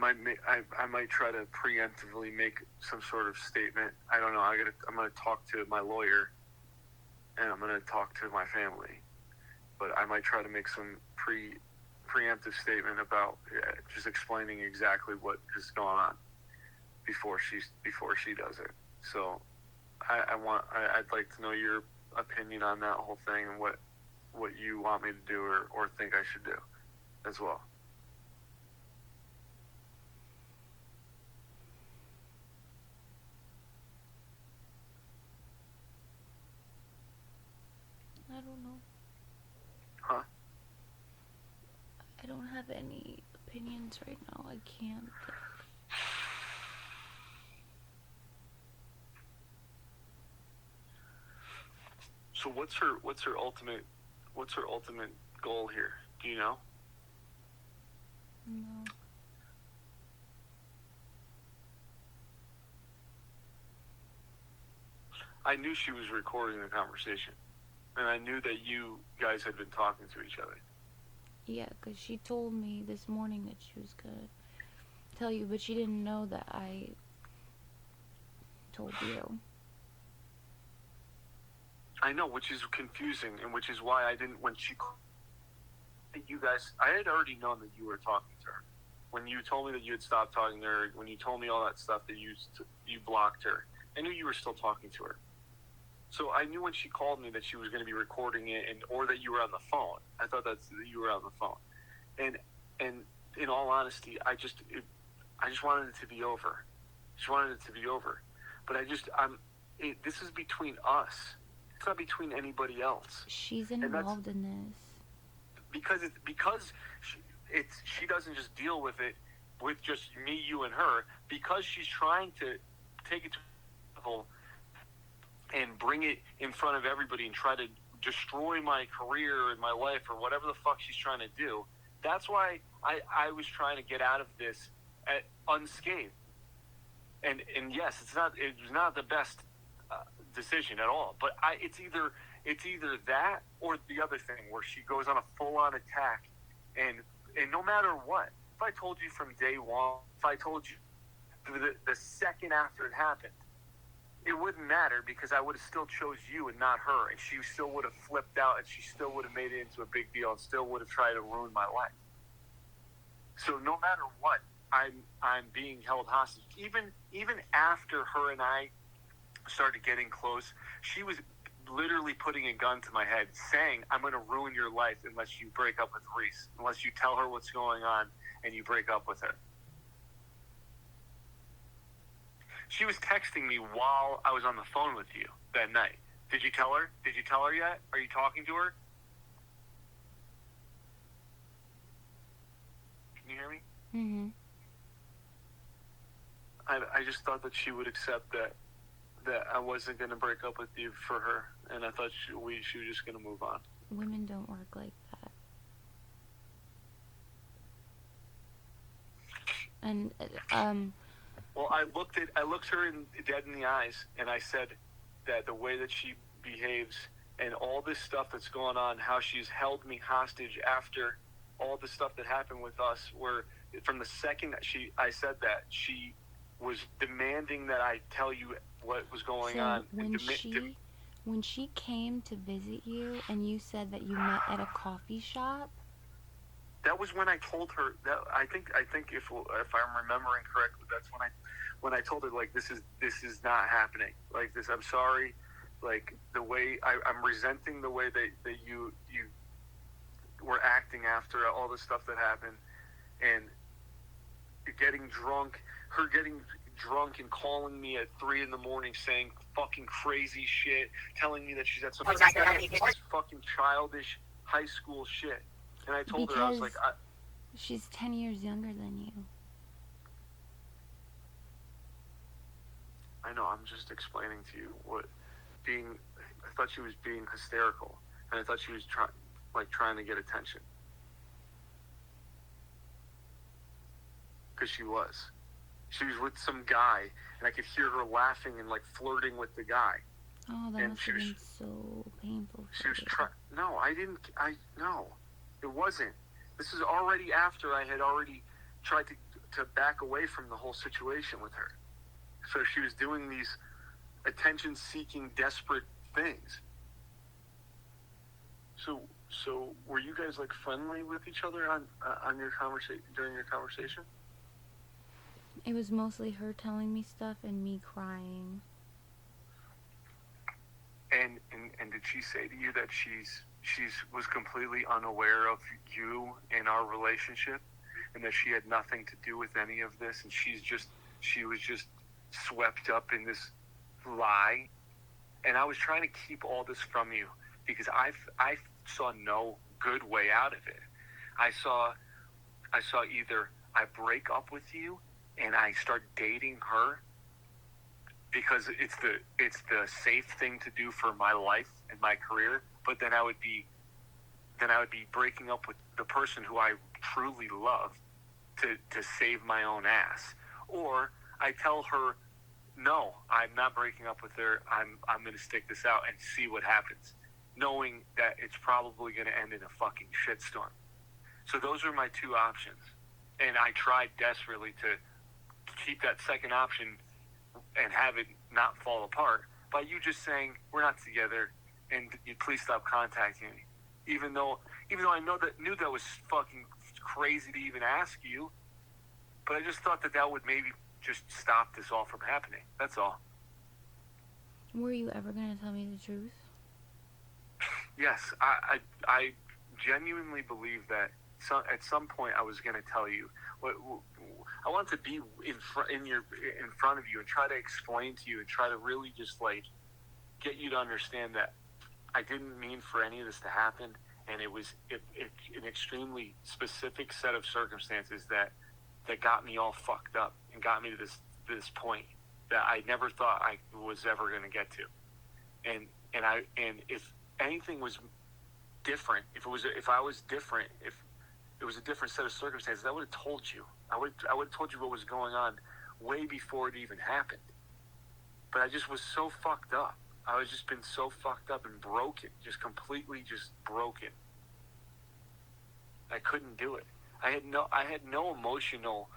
I might try to preemptively make some sort of statement. I don't know. I'm gonna talk to my lawyer, and I'm gonna talk to my family, but I might try to make some preemptive statement about just explaining exactly what is going on before she does it. So I'd like to know your opinion on that whole thing and what you want me to do or think I should do as well. I don't know. Huh? I don't have any opinions right now. I can't. So what's her ultimate goal here? Do you know? No. I knew she was recording the conversation, and I knew that you guys had been talking to each other. Yeah, because she told me this morning that she was gonna tell you, but she didn't know that I told you. I know, which is confusing, and which is why I didn't, when she, you guys, I had already known that you were talking to her. When you told me that you had stopped talking to her, when you told me all that stuff that you blocked her, I knew you were still talking to her. So I knew when she called me that she was going to be recording it, or that you were on the phone. I thought that you were on the phone. And in all honesty, I just wanted it to be over. Just wanted it to be over. But this is between us. It's not between anybody else. She's involved in this. Because she doesn't just deal with it with just me, you, and her. Because she's trying to take it to a level and bring it in front of everybody and try to destroy my career and my life or whatever the fuck she's trying to do. That's why I was trying to get out of this unscathed. And yes, it was not the best decision at all. But it's either that or the other thing where she goes on a full-on attack, and no matter what, if I told you from day one, if I told you the second after it happened, it wouldn't matter because I would have still chose you and not her, and she still would have flipped out, and she still would have made it into a big deal, and still would have tried to ruin my life. So no matter what, I'm being held hostage. Even after her and I started getting close, she was literally putting a gun to my head, saying, "I'm going to ruin your life unless you break up with Reese, unless you tell her what's going on and you break up with her." She was texting me while I was on the phone with you that night. Did you tell her? Did you tell her yet? Are you talking to her? Can you hear me? Mm-hmm. I just thought that she would accept that I wasn't going to break up with you for her, and I thought she was just going to move on. Women don't work like that. And well, I looked her dead in the eyes, and I said that the way that she behaves and all this stuff that's going on, how she's held me hostage after all the stuff that happened with us, where from the second that I said that, she was demanding that I tell you what was going on. When she came to visit you and you said that you met at a coffee shop, that was when I told her that I think if I'm remembering correctly, that's when I told her, like, this is not happening. Like this, I'm sorry. Like the way I'm resenting the way that you were acting after all the stuff that happened, and getting drunk and calling me at 3 a.m. saying fucking crazy shit, telling me that she's at some fucking childish high school shit. And I told her, I was like, she's 10 years younger than you. I know, I'm just explaining to you I thought she was being hysterical, and I thought she was trying to get attention. Because she was with some guy, and I could hear her laughing and flirting with the guy. Oh, that must have been so painful. She was no, no, it wasn't. This is already after I had already tried to to back away from the whole situation with her. So she was doing these attention-seeking, desperate things. So were you guys like friendly with each other on your conversation during your conversation? It was mostly her telling me stuff and me crying. And did she say to you that she's was completely unaware of you and our relationship, and that she had nothing to do with any of this, and she was just swept up in this lie? And I was trying to keep all this from you because I saw no good way out of it. I saw either I break up with you and I start dating her because it's the safe thing to do for my life and my career, but then I would be breaking up with the person who I truly love to save my own ass. Or I tell her, no, I'm not breaking up with her. I'm going to stick this out and see what happens, knowing that it's probably going to end in a fucking shitstorm. So those are my two options. And I tried desperately to keep that second option and have it not fall apart by you just saying, we're not together and you please stop contacting me. Even though I knew that was fucking crazy to even ask you, but I just thought that would maybe just stop this all from happening. That's all. Were you ever going to tell me the truth? Yes, I genuinely believe that at some point I was going to tell you. I want to be in front of you and try to explain to you and try to really just like get you to understand that I didn't mean for any of this to happen, and it was an extremely specific set of circumstances that got me all fucked up and got me to this point that I never thought I was ever going to get to. And if anything was different, if it was a different set of circumstances, I would have told you. I would have told you what was going on way before it even happened. But I just was so fucked up. I was just been so fucked up and broken, just completely just broken. I couldn't do it. I had no emotional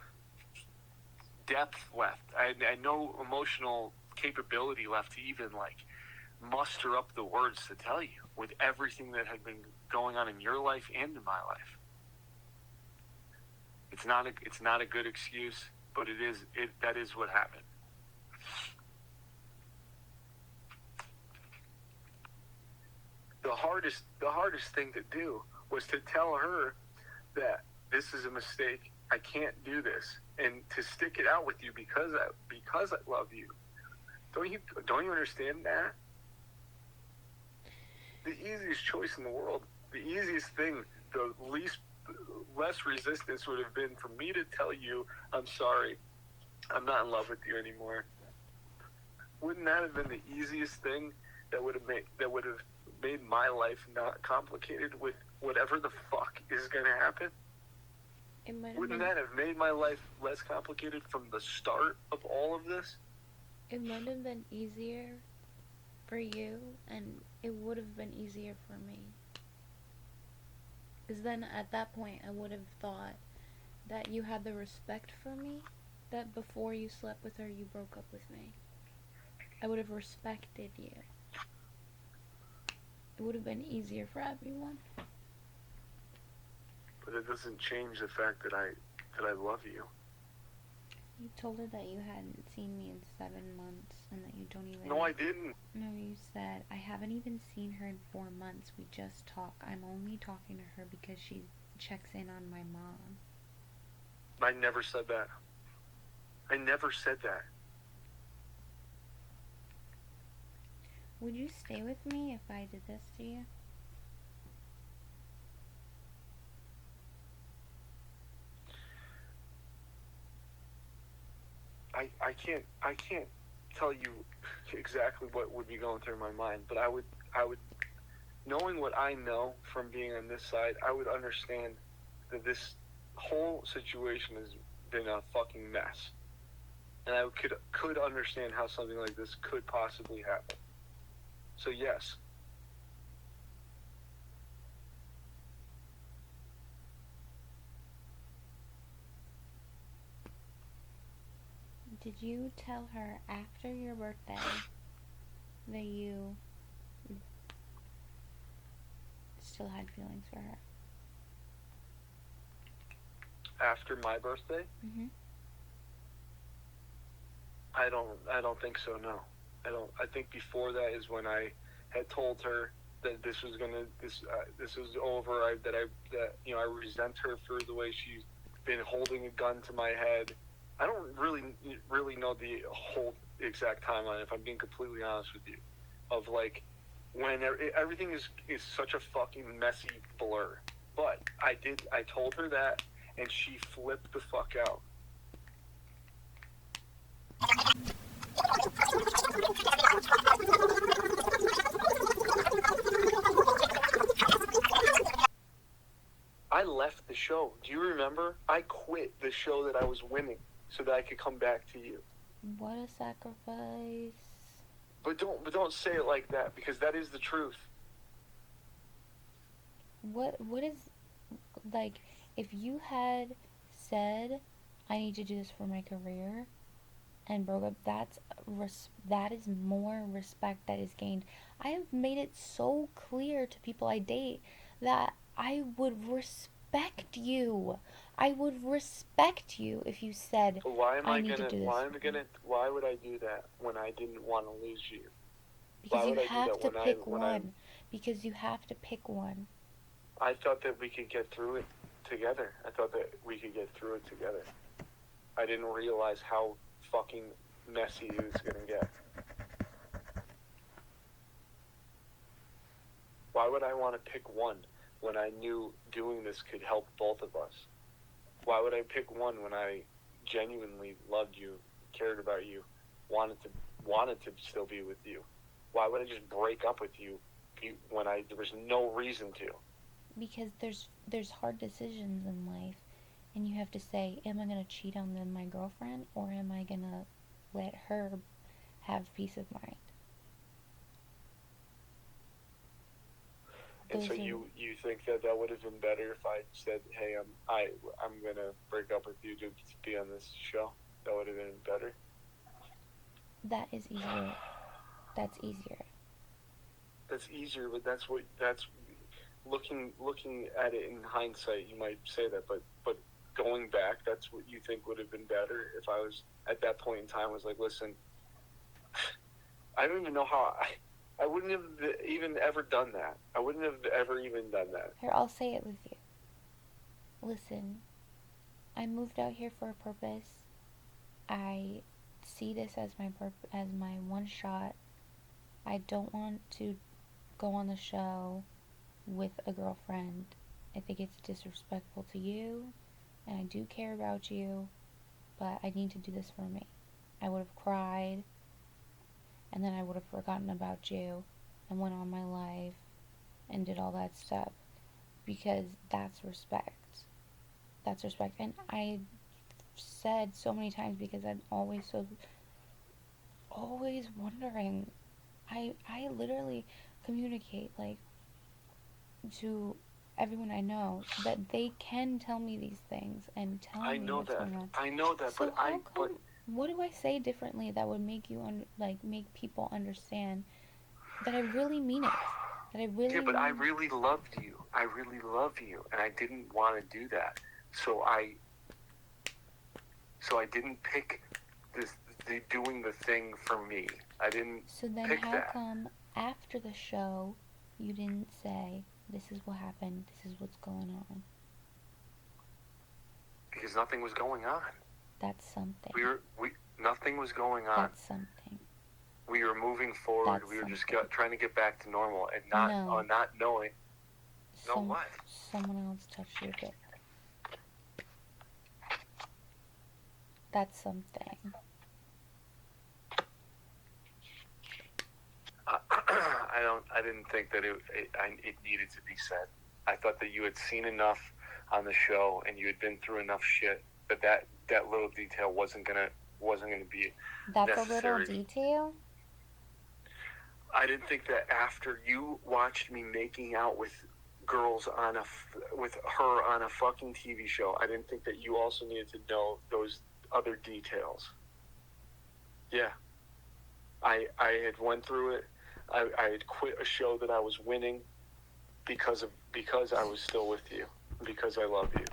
depth left. I had no emotional capability left to even like muster up the words to tell you with everything that had been going on in your life and in my life. It's not a good excuse, but that is what happened. The hardest thing to do was to tell her that this is a mistake. I can't do this, and to stick it out with you because I love you. Don't you understand that? The easiest choice in the world, the easiest thing, the less resistance would have been for me to tell you, I'm sorry, I'm not in love with you anymore. Wouldn't that have been the easiest thing that would have made my life not complicated with whatever the fuck is going to happen? Wouldn't that have made my life less complicated from the start of all of this? It might have been easier for you, and it would have been easier for me. Because then at that point I would have thought that you had the respect for me, that before you slept with her you broke up with me. I would have respected you. It would have been easier for everyone. But it doesn't change the fact that I love you. You told her that you hadn't seen me in 7 months and that you don't even... No, I didn't. No, you said, I haven't even seen her in 4 months. We just talk. I'm only talking to her because she checks in on my mom. I never said that. I never said that. Would you stay with me if I did this to you? I can't tell you exactly what would be going through my mind, but I would knowing what I know from being on this side, I would understand that this whole situation has been a fucking mess. And I could understand how something like this could possibly happen. So yes. Did you tell her after your birthday that you still had feelings for her? After my birthday? Mm-hmm. I don't think so. No, I don't. I think before that is when I had told her that this was over. That I resent her for the way she's been holding a gun to my head. I don't really know the whole exact timeline, if I'm being completely honest with you, of like when everything is such a fucking messy blur. But I told her that, and she flipped the fuck out. I left the show. Do you remember? I quit the show that I was winning so that I could come back to you. What a sacrifice. But don't say it like that, because that is the truth. What is, like, if you had said, I need to do this for my career, and broke up, that is more respect that is gained. I have made it so clear to people I date that I would respect you. I would respect you if you said, Why would I do that when I didn't want to lose you? Because you have to pick one. Because you have to pick one. I thought that we could get through it together. I didn't realize how fucking messy it was going to get. Why would I want to pick one when I knew doing this could help both of us? Why would I pick one when I genuinely loved you, cared about you, wanted to still be with you? Why would I just break up with you when there was no reason to? Because there's hard decisions in life, and you have to say, am I going to cheat on my girlfriend, or am I going to let her have peace of mind? And so you think that would have been better if I said, hey, I'm going to break up with you to be on this show? That would have been better? That is easier. That's easier. That's easier, but that's looking at it in hindsight, you might say that, but going back, that's what you think would have been better if I was at that point in time was like, listen, I don't even know how I wouldn't have even ever done that. I wouldn't have ever even done that. Here, I'll say it with you. Listen, I moved out here for a purpose. I see this as my one shot. I don't want to go on the show with a girlfriend. I think it's disrespectful to you, and I do care about you, but I need to do this for me. I would have cried, and then I would have forgotten about you and went on my life and did all that stuff, because that's respect. That's respect. And I said so many times, because I'm always wondering. I literally communicate, like, to everyone I know, that they can tell me these things and tell me what's going on. I know that, so what do I say differently that would make you make people understand that I really mean it? That I really Yeah, but I really loved you. I really love you, and I didn't want to do that. So I didn't pick doing the thing for me. I didn't. So then, how come after the show you didn't say, this is what happened, this is what's going on? Because nothing was going on. That's something. Nothing was going on. That's something. We were moving forward. We were just trying to get back to normal, and not knowing. What? Someone else touched your dick. That's something. I didn't think that it needed to be said. I thought that you had seen enough on the show, and you had been through enough shit that little detail wasn't gonna be That's necessary. A little detail? I didn't think that after you watched me making out with girls with her on a fucking TV show, I didn't think that you also needed to know those other details. Yeah. I had went through it. I had quit a show that I was winning because I was still with you, because I love you.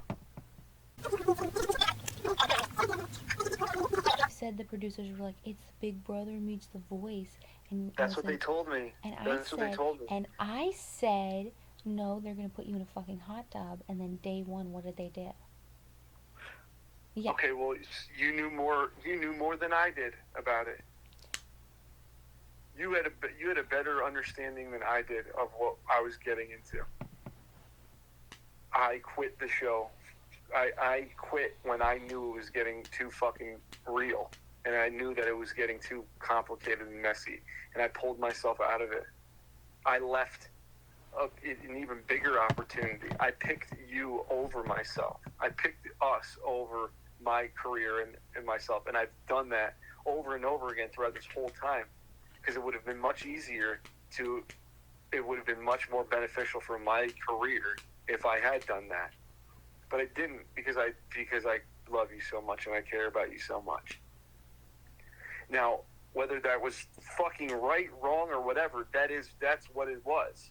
Said the producers were like, it's Big Brother meets The Voice, and That's what they told me. That's what they told me. And I said, no, they're gonna put you in a fucking hot tub. And then day one, what did they do? Yeah. Okay, well, you knew more. You knew more than I did about it. You had a better understanding than I did of what I was getting into. I quit the show. I quit when I knew it was getting too fucking real, and I knew that it was getting too complicated and messy, and I pulled myself out of it. I left an even bigger opportunity. I picked you over myself. I picked us over my career and myself, and I've done that over and over again throughout this whole time, because it would have been much easier it would have been much more beneficial for my career if I had done that. But I didn't, because I love you so much and I care about you so much. Now, whether that was fucking right, wrong, or whatever, that's what it was.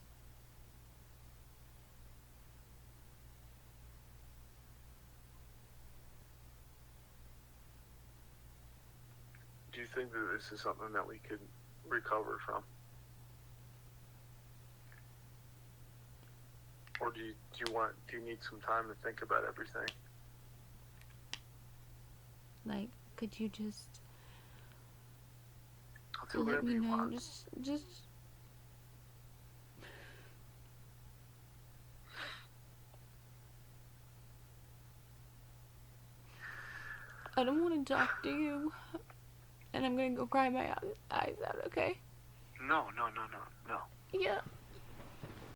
Do you think that this is something that we could recover from? Or do you need some time to think about everything? Like, could you just I'll do let whatever me you know? want. Just. I don't want to talk to you, and I'm gonna go cry my eyes out. Okay? No. Yeah.